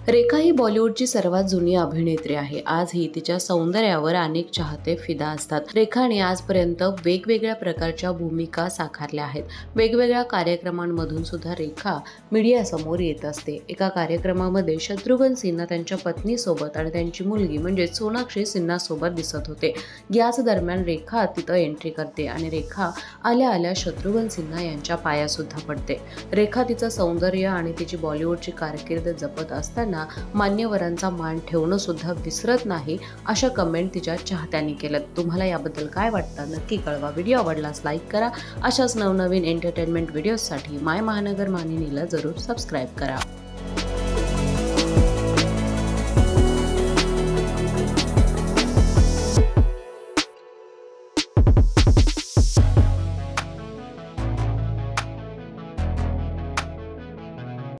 रेखा ही बॉलिवूडची सर्वात जुनी अभिनेत्री आहे। आजही तिच्या सौंदर्यावर अनेक चाहते फिदा असतात। रेखाने आजपर्यंत वेगवेगळ्या प्रकारच्या भूमिका साकारल्या आहेत। वेगवेगळ्या कार्यक्रमांमधून सुद्धा रेखा मीडियासमोर येत असते। एका कार्यक्रमामध्ये शत्रुघ्न सिन्हा त्यांच्या पत्नीसोबत आणि त्यांची मुलगी म्हणजे सोनाक्षी सिन्हा सोबत दिसत होते। याच दरम्यान रेखा तिथं एंट्री करते आणि रेखा आल्या आल्या शत्रुघ्न सिन्हा यांच्या पाया सुद्धा पडते। रेखा तिचं सौंदर्य आणि तिची बॉलिवूडची कारकीर्द जपत असताना मान्यवरांचा मान ठेवणं सुद्धा विसरत नाही, अशा कमेंट तिच्या चाहत्यांनी केल्यात। तुम्हाला याबद्दल काय वाटतं नक्की कळवा। व्हिडिओ आवडल्यास लाईक करा। अशाच नवनवीन एंटरटेनमेंट व्हिडिओसाठी माय महानगर मानिनीला जरूर सबस्क्राईब करा।